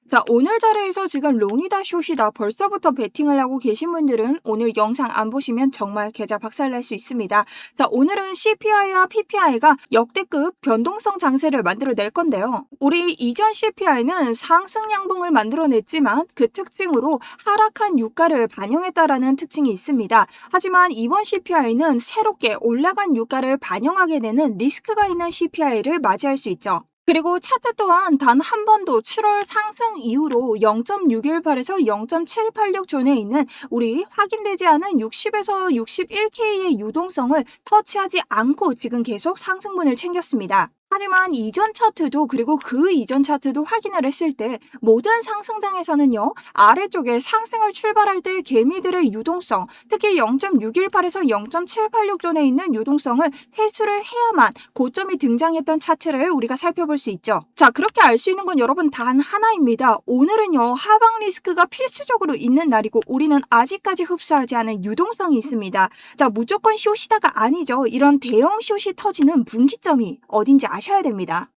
자, 오늘 자리에서 지금 롱이다 숏이다 벌써부터 베팅을 하고 계신 분들은 오늘 영상 안 보시면 정말 계좌 박살날 수 있습니다. 자, 오늘은 CPI와 PPI가 역대급 변동성 장세를 만들어낼 건데요. 우리 이전 CPI는 상승 양봉을 만들어냈지만 그 특징으로 하락한 유가를 반영했다라는 특징이 있습니다. 하지만 이번 CPI는 새롭게 올라간 유가를 반영하게 되는 리스크가 있는 CPI를 맞이할 수 있죠. 그리고 차트 또한 단 한 번도 7월 상승 이후로 0.618에서 0.786 존에 있는 우리 확인되지 않은 60에서 61K의 유동성을 터치하지 않고 지금 계속 상승분을 챙겼습니다. 하지만 이전 차트도 그리고 그 이전 차트도 확인을 했을 때 모든 상승장에서는요, 아래쪽에 상승을 출발할 때 개미들의 유동성, 특히 0.618에서 0.786 존에 있는 유동성을 회수를 해야만 고점이 등장했던 차트를 우리가 살펴볼 수 있죠. 자, 그렇게 알 수 있는 건 여러분 단 하나입니다. 오늘은요, 하방 리스크가 필수적으로 있는 날이고 우리는 아직까지 흡수하지 않은 유동성이 있습니다. 자, 무조건 숏이다가 아니죠. 이런 대형 숏이 터지는 분기점이 어딘지 아셔야 됩니다.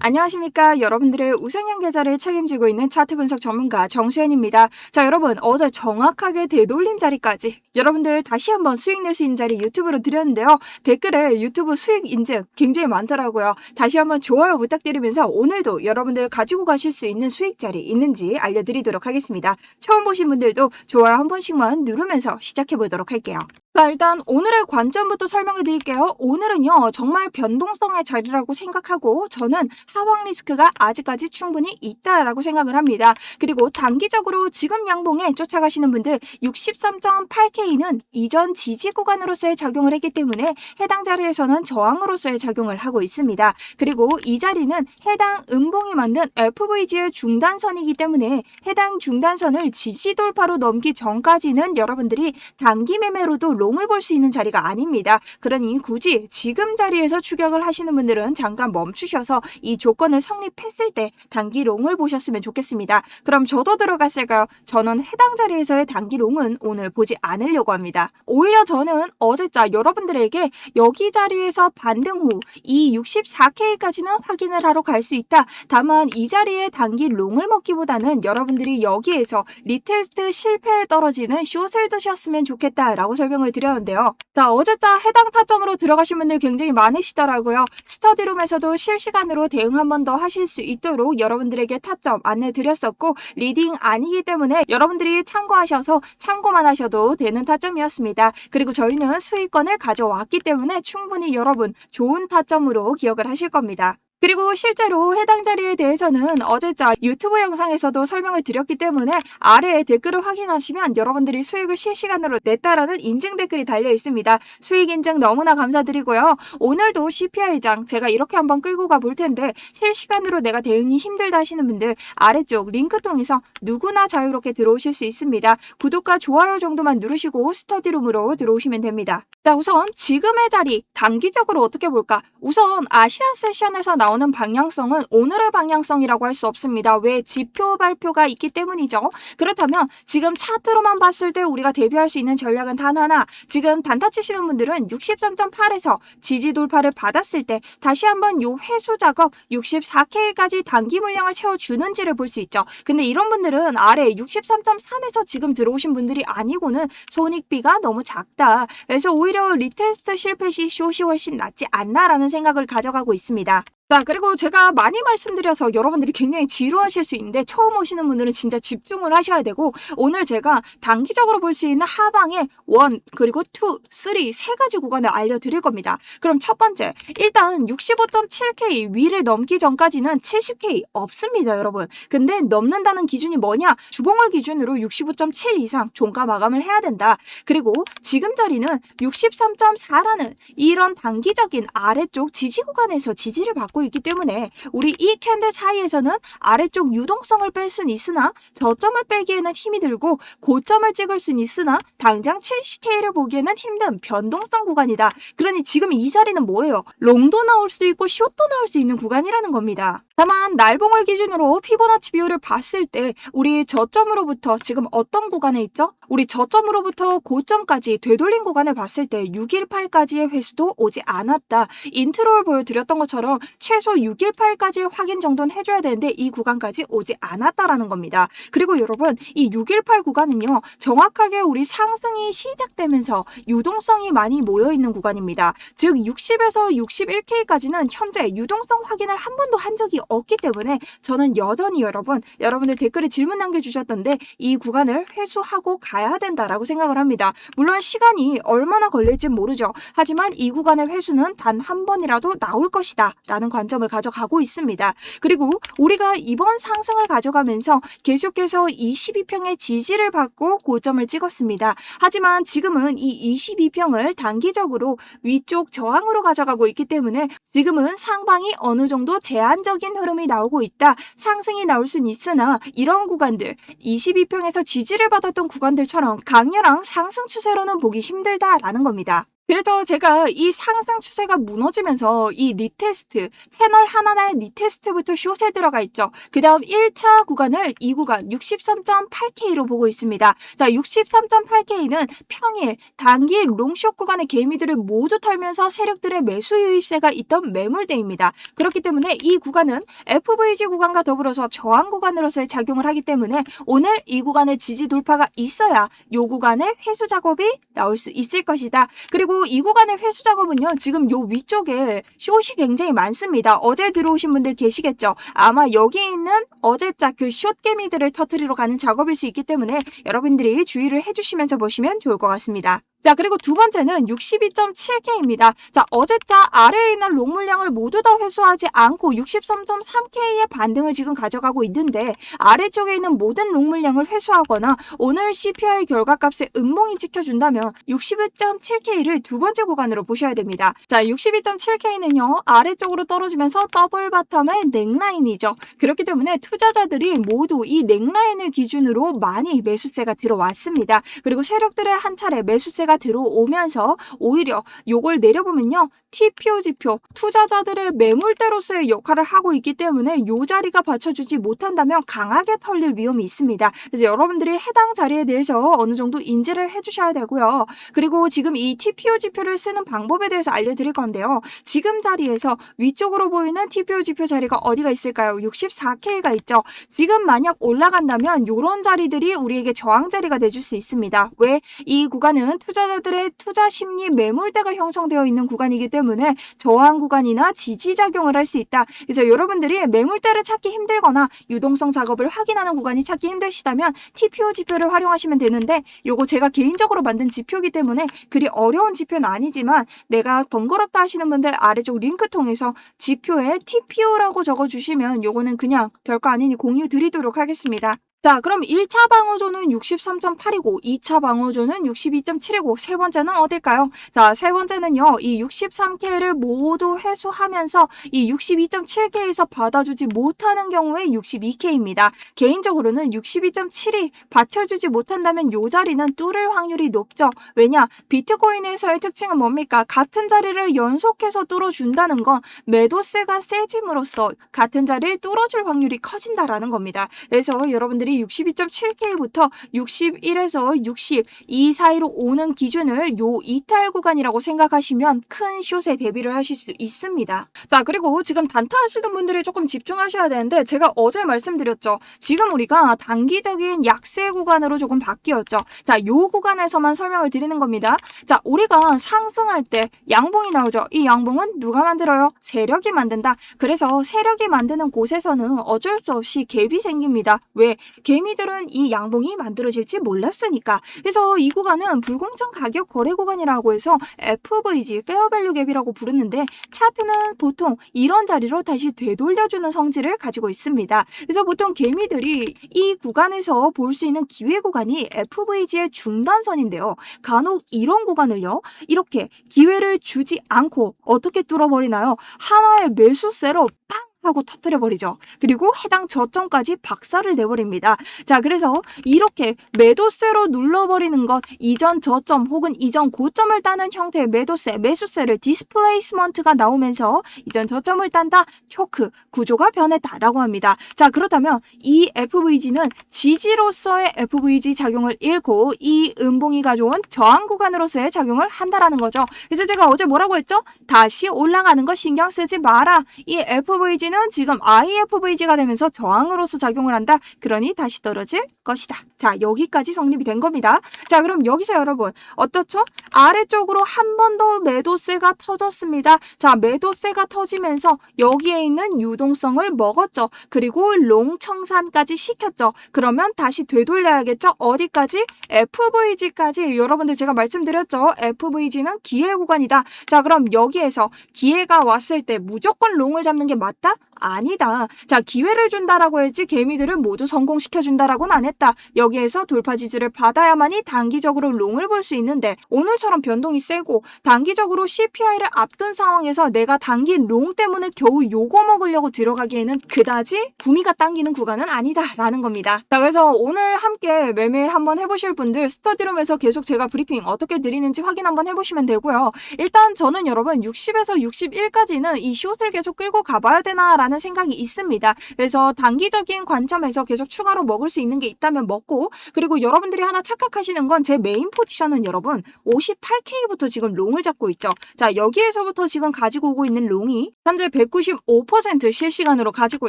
안녕하십니까. 여러분들의 우상향 계좌를 책임지고 있는 차트 분석 전문가 정수현입니다. 자, 여러분 어제 정확하게 되돌림 자리까지 여러분들 다시 한번 수익 낼 수 있는 자리 유튜브로 드렸는데요. 댓글에 유튜브 수익 인증 굉장히 많더라고요. 다시 한번 좋아요 부탁드리면서 오늘도 여러분들 가지고 가실 수 있는 수익 자리 있는지 알려드리도록 하겠습니다. 처음 보신 분들도 좋아요 한 번씩만 누르면서 시작해 보도록 할게요. 자, 일단 오늘의 관점부터 설명해 드릴게요. 오늘은요, 정말 변동성의 자리라고 생각하고 저는 하방 리스크가 아직까지 충분히 있다라고 생각을 합니다. 그리고 단기적으로 지금 양봉에 쫓아가시는 분들 63.8K는 이전 지지 구간으로서의 작용을 했기 때문에 해당 자리에서는 저항으로서의 작용을 하고 있습니다. 그리고 이 자리는 해당 음봉이 만든 FVG의 중단선이기 때문에 해당 중단선을 지지 돌파로 넘기 전까지는 여러분들이 단기 매매로도 롱을 볼 수 있는 자리가 아닙니다. 그러니 굳이 지금 자리에서 추격을 하시는 분들은 잠깐 멈추셔서 이 조건을 성립했을 때 단기 롱을 보셨으면 좋겠습니다. 그럼 저도 들어갔을까요? 저는 해당 자리에서의 단기 롱은 오늘 보지 않으려고 합니다. 오히려 저는 어제자 여러분들에게 여기 자리에서 반등 후 이 64K까지는 확인을 하러 갈 수 있다. 다만 이 자리에 단기 롱을 먹기보다는 여러분들이 여기에서 리테스트 실패에 떨어지는 숏을 드셨으면 좋겠다라고 설명을 드렸는데요. 자, 어제자 해당 타점으로 들어가신 분들 굉장히 많으시더라고요. 스터디룸에서도 실시간으로 대응 한 번 더 하실 수 있도록 여러분들에게 타점 안내 드렸었고 리딩 아니기 때문에 여러분들이 참고하셔서 참고만 하셔도 되는 타점이었습니다. 그리고 저희는 수익권을 가져왔기 때문에 충분히 여러분 좋은 타점으로 기억을 하실 겁니다. 그리고 실제로 해당 자리에 대해서는 어제자 유튜브 영상에서도 설명을 드렸기 때문에 아래에 댓글을 확인하시면 여러분들이 수익을 실시간으로 냈다라는 인증 댓글이 달려 있습니다. 수익 인증 너무나 감사드리고요. 오늘도 CPI장 제가 이렇게 한번 끌고 가 볼 텐데 실시간으로 내가 대응이 힘들다 하시는 분들 아래쪽 링크 통해서 누구나 자유롭게 들어오실 수 있습니다. 구독과 좋아요 정도만 누르시고 스터디룸으로 들어오시면 됩니다. 자, 우선 지금의 자리 단기적으로 어떻게 볼까? 우선 아시아 세션에서 나오는 방향성은 오늘의 방향성이라고 할 수 없습니다. 왜? 지표 발표가 있기 때문이죠. 그렇다면 지금 차트로만 봤을 때 우리가 대비할 수 있는 전략은 단 하나. 지금 단타 치시는 분들은 63.8에서 지지 돌파를 받았을 때 다시 한번 요 회수 작업 64K까지 단기 물량을 채워주는지를 볼 수 있죠. 근데 이런 분들은 아래 63.3에서 지금 들어오신 분들이 아니고는 손익비가 너무 작다. 그래서 오히려 리테스트 실패 시 숏이 훨씬 낫지 않나라는 생각을 가져가고 있습니다. 자, 그리고 제가 많이 말씀드려서 여러분들이 굉장히 지루하실 수 있는데 처음 오시는 분들은 진짜 집중을 하셔야 되고 오늘 제가 단기적으로 볼 수 있는 하방의 1 그리고 2, 3 세 가지 구간을 알려드릴 겁니다. 그럼 첫 번째, 일단 65.7K 위를 넘기 전까지는 70K 없습니다, 여러분. 근데 넘는다는 기준이 뭐냐? 주봉을 기준으로 65.7 이상 종가 마감을 해야 된다. 그리고 지금 자리는 63.4라는 이런 단기적인 아래쪽 지지 구간에서 지지를 받고 갖고 있기 때문에 우리 이 캔들 사이에서는 아래쪽 유동성을 뺄 수는 있으나 저점을 빼기에는 힘이 들고 고점을 찍을 수는 있으나 당장 70K를 보기에는 힘든 변동성 구간이다. 그러니 지금 이 자리는 뭐예요? 롱도 나올 수 있고 숏도 나올 수 있는 구간이라는 겁니다. 다만 날봉을 기준으로 피보나치 비율을 봤을 때 우리 저점으로부터 지금 어떤 구간에 있죠? 우리 저점으로부터 고점까지 되돌린 구간을 봤을 때 618까지의 회수도 오지 않았다. 인트로를 보여드렸던 것처럼 최소 618까지 확인 정도는 해줘야 되는데 이 구간까지 오지 않았다라는 겁니다. 그리고 여러분 이 618 구간은요. 정확하게 우리 상승이 시작되면서 유동성이 많이 모여있는 구간입니다. 즉 60에서 61K까지는 현재 유동성 확인을 한 번도 한 적이 없기 때문에 저는 여전히 여러분들 댓글에 질문 남겨주셨던데 이 구간을 회수하고 가야 된다라고 생각을 합니다. 물론 시간이 얼마나 걸릴지 모르죠. 하지만 이 구간의 회수는 단 한 번이라도 나올 것이다 라는 관점을 가져가고 있습니다. 그리고 우리가 이번 상승을 가져가면서 계속해서 22평의 지지를 받고 고점을 찍었습니다. 하지만 지금은 이 22평을 단기적으로 위쪽 저항으로 가져가고 있기 때문에 지금은 상방이 어느 정도 제한적인 흐름이 나오고 있다. 상승이 나올 수는 있으나 이런 구간들 22평에서 지지를 받았던 구간들처럼 강렬한 상승 추세로는 보기 힘들다라는 겁니다. 그래서 제가 이 상승 추세가 무너지면서 이 리테스트, 채널 하나의 리테스트부터 숏에 들어가 있죠. 그 다음 1차 구간을 이 구간 63.8K로 보고 있습니다. 자, 63.8K는 평일, 단기 롱숏 구간의 개미들을 모두 털면서 세력들의 매수 유입세가 있던 매물대입니다. 그렇기 때문에 이 구간은 FVG 구간과 더불어서 저항 구간으로서의 작용을 하기 때문에 오늘 이 구간의 지지 돌파가 있어야 이 구간의 회수 작업이 나올 수 있을 것이다. 그리고 이 구간의 회수 작업은요. 지금 요 위쪽에 숏이 굉장히 많습니다. 어제 들어오신 분들 계시겠죠. 아마 여기 있는 어제자 그 숏 개미들을 터트리러 가는 작업일 수 있기 때문에 여러분들이 주의를 해주시면서 보시면 좋을 것 같습니다. 자, 그리고 두 번째는 62.7K입니다. 자, 어제자 아래에 있는 롱 물량을 모두 다 회수하지 않고 63.3K의 반등을 지금 가져가고 있는데 아래쪽에 있는 모든 롱 물량을 회수하거나 오늘 CPI 결과값에 음봉이 찍혀준다면 62.7K를 두 번째 구간으로 보셔야 됩니다. 자, 62.7K는요. 아래쪽으로 떨어지면서 더블 바텀의 넥라인이죠. 그렇기 때문에 투자자들이 모두 이 넥라인을 기준으로 많이 매수세가 들어왔습니다. 그리고 세력들의 한 차례 매수세가 들어오면서 오히려 요걸 내려보면요. TPO 지표, 투자자들의 매물대로서의 역할을 하고 있기 때문에 요 자리가 받쳐주지 못한다면 강하게 털릴 위험이 있습니다. 그래서 여러분들이 해당 자리에 대해서 어느 정도 인지를 해주셔야 되고요. 그리고 지금 이 TPO 지표를 쓰는 방법에 대해서 알려드릴 건데요. 지금 자리에서 위쪽으로 보이는 TPO 지표 자리가 어디가 있을까요? 64K가 있죠. 지금 만약 올라간다면 요런 자리들이 우리에게 저항 자리가 돼줄 수 있습니다. 왜? 이 구간은 투자자들의 투자 심리 매물대가 형성되어 있는 구간이기 때문에 저항 구간이나 지지작용을 할 수 있다. 그래서 여러분들이 매물대를 찾기 힘들거나 유동성 작업을 확인하는 구간이 찾기 힘드시다면 TPO 지표를 활용하시면 되는데 요거 제가 개인적으로 만든 지표이기 때문에 그리 어려운 지표는 아니지만 내가 번거롭다 하시는 분들 아래쪽 링크 통해서 지표에 TPO라고 적어주시면 요거는 그냥 별거 아니니 공유 드리도록 하겠습니다. 자, 그럼 1차 방어조는 63.8이고 2차 방어조는 62.7이고 세 번째는 어딜까요? 자, 세 번째는요. 이 63K를 모두 회수하면서 이 62.7K에서 받아주지 못하는 경우에 62K입니다. 개인적으로는 62.7이 받쳐주지 못한다면 요 자리는 뚫을 확률이 높죠. 왜냐? 비트코인에서의 특징은 뭡니까? 같은 자리를 연속해서 뚫어준다는 건 매도세가 세짐으로써 같은 자리를 뚫어줄 확률이 커진다라는 겁니다. 그래서 여러분들이 62.7K부터 61에서 60 이 사이로 오는 기준을 요 이탈 구간이라고 생각하시면 큰 숏에 대비를 하실 수 있습니다. 자, 그리고 지금 단타 하시는 분들이 조금 집중하셔야 되는데 제가 어제 말씀드렸죠. 지금 우리가 단기적인 약세 구간으로 조금 바뀌었죠. 자, 요 구간에서만 설명을 드리는 겁니다. 자, 우리가 상승할 때 양봉이 나오죠. 이 양봉은 누가 만들어요? 세력이 만든다. 그래서 세력이 만드는 곳에서는 어쩔 수 없이 갭이 생깁니다. 왜? 개미들은 이 양봉이 만들어질지 몰랐으니까. 그래서 이 구간은 불공정 가격 거래 구간이라고 해서 FVG, 페어밸류 갭이라고 부르는데 차트는 보통 이런 자리로 다시 되돌려주는 성질을 가지고 있습니다. 그래서 보통 개미들이 이 구간에서 볼 수 있는 기회 구간이 FVG의 중단선인데요. 간혹 이런 구간을요, 이렇게 기회를 주지 않고 어떻게 뚫어버리나요? 하나의 매수세로 빵! 하고 터뜨려버리죠. 그리고 해당 저점까지 박살을 내버립니다. 자, 그래서 이렇게 매도세로 눌러버리는 것, 이전 저점 혹은 이전 고점을 따는 형태의 매도세, 매수세를 디스플레이스먼트가 나오면서 이전 저점을 딴다, 초크, 구조가 변했다라고 합니다. 자, 그렇다면 이 FVG는 지지로서의 FVG 작용을 잃고 이 음봉이 가져온 저항 구간으로서의 작용을 한다라는 거죠. 그래서 제가 어제 뭐라고 했죠? 다시 올라가는 거 신경 쓰지 마라. 이 FVG는 지금 IFVG가 되면서 저항으로서 작용을 한다. 그러니 다시 떨어질 것이다. 자, 여기까지 성립이 된 겁니다. 자, 그럼 여기서 여러분 어떻죠? 아래쪽으로 한 번 더 매도세가 터졌습니다. 자, 매도세가 터지면서 여기에 있는 유동성을 먹었죠. 그리고 롱 청산까지 시켰죠. 그러면 다시 되돌려야겠죠? 어디까지? FVG까지. 여러분들 제가 말씀드렸죠. FVG는 기회 구간이다. 자, 그럼 여기에서 기회가 왔을 때 무조건 롱을 잡는 게 맞다? 아니다. 자, 기회를 준다라고 했지 개미들을 모두 성공시켜준다라고는 안 했다. 여기에서 돌파 지지를 받아야만이 단기적으로 롱을 볼 수 있는데 오늘처럼 변동이 세고 단기적으로 CPI를 앞둔 상황에서 내가 단기 롱 때문에 겨우 요거 먹으려고 들어가기에는 그다지 구미가 당기는 구간은 아니다라는 겁니다. 자, 그래서 오늘 함께 매매 한번 해보실 분들 스터디룸에서 계속 제가 브리핑 어떻게 드리는지 확인 한번 해보시면 되고요. 일단 저는 여러분 60에서 61까지는 이 숏을 계속 끌고 가봐야 되나라는 생각이 있습니다. 그래서 단기적인 관점에서 계속 추가로 먹을 수 있는 게 있다면 먹고, 그리고 여러분들이 하나 착각하시는 건 제 메인 포지션은 여러분 58K부터 지금 롱을 잡고 있죠. 자, 여기에서부터 지금 가지고 오고 있는 롱이 현재 195% 실시간으로 가지고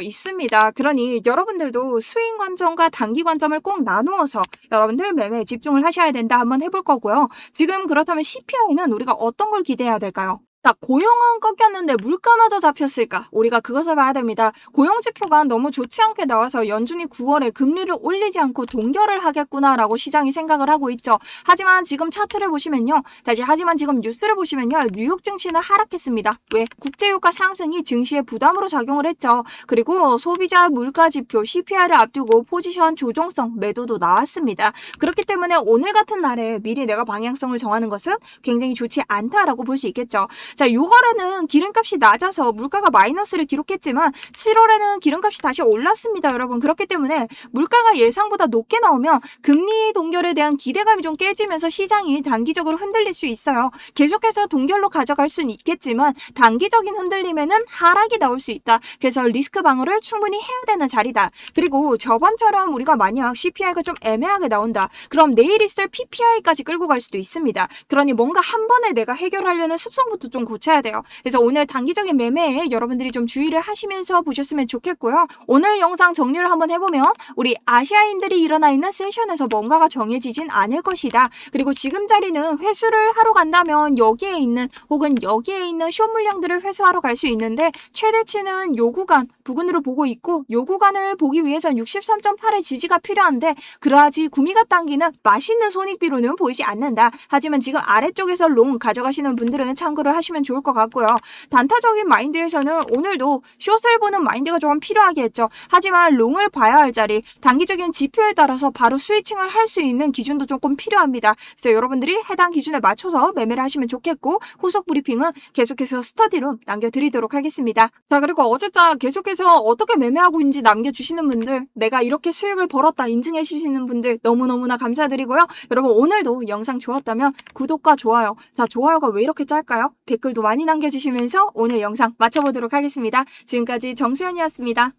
있습니다. 그러니 여러분들도 스윙 관점과 단기 관점을 꼭 나누어서 여러분들 매매에 집중을 하셔야 된다 한번 해볼 거고요. 지금 그렇다면 CPI는 우리가 어떤 걸 기대해야 될까요? 자, 고용은 꺾였는데 물가마저 잡혔을까? 우리가 그것을 봐야 됩니다. 고용지표가 너무 좋지 않게 나와서 연준이 9월에 금리를 올리지 않고 동결을 하겠구나라고 시장이 생각을 하고 있죠. 하지만 지금 차트를 보시면요. 하지만 지금 뉴스를 보시면요. 뉴욕 증시는 하락했습니다. 왜? 국제유가 상승이 증시에 부담으로 작용을 했죠. 그리고 소비자 물가지표 CPI를 앞두고 포지션 조정성 매도도 나왔습니다. 그렇기 때문에 오늘 같은 날에 미리 내가 방향성을 정하는 것은 굉장히 좋지 않다라고 볼 수 있겠죠. 자, 6월에는 기름값이 낮아서 물가가 마이너스를 기록했지만 7월에는 기름값이 다시 올랐습니다, 여러분. 그렇기 때문에 물가가 예상보다 높게 나오면 금리 동결에 대한 기대감이 좀 깨지면서 시장이 단기적으로 흔들릴 수 있어요. 계속해서 동결로 가져갈 수는 있겠지만 단기적인 흔들림에는 하락이 나올 수 있다. 그래서 리스크 방어를 충분히 해야 되는 자리다. 그리고 저번처럼 우리가 만약 CPI가 좀 애매하게 나온다. 그럼 내일 있을 PPI까지 끌고 갈 수도 있습니다. 그러니 뭔가 한 번에 내가 해결하려는 습성부터 좀 고쳐야 돼요. 그래서 오늘 단기적인 매매에 여러분들이 좀 주의를 하시면서 보셨으면 좋겠고요. 오늘 영상 정리를 한번 해보면 우리 아시아인들이 일어나 있는 세션에서 뭔가가 정해지진 않을 것이다. 그리고 지금 자리는 회수를 하러 간다면 여기에 있는 혹은 여기에 있는 숏 물량들을 회수하러 갈 수 있는데 최대치는 요 구간 부근으로 보고 있고 요 구간을 보기 위해선 63.8의 지지가 필요한데 그러하지 구미가 당기는 맛있는 손익비로는 보이지 않는다. 하지만 지금 아래쪽에서 롱 가져가시는 분들은 참고를 하시면 좋을 것 같고요. 단타적인 마인드에서는 오늘도 숏을 보는 마인드가 조금 필요하겠죠. 하지만 롱을 봐야 할 자리, 단기적인 지표에 따라서 바로 스위칭을 할 수 있는 기준도 조금 필요합니다. 그래서 여러분들이 해당 기준에 맞춰서 매매를 하시면 좋겠고 후속 브리핑은 계속해서 스터디룸 남겨드리도록 하겠습니다. 자, 그리고 어제자 계속해서 어떻게 매매하고 있는지 남겨주시는 분들, 내가 이렇게 수익을 벌었다 인증해 주시는 분들 너무너무나 감사드리고요. 여러분 오늘도 영상 좋았다면 구독과 좋아요. 자, 좋아요가 왜 이렇게 짧까요? 댓글도 많이 남겨주시면서 오늘 영상 마쳐보도록 하겠습니다. 지금까지 정수연이었습니다.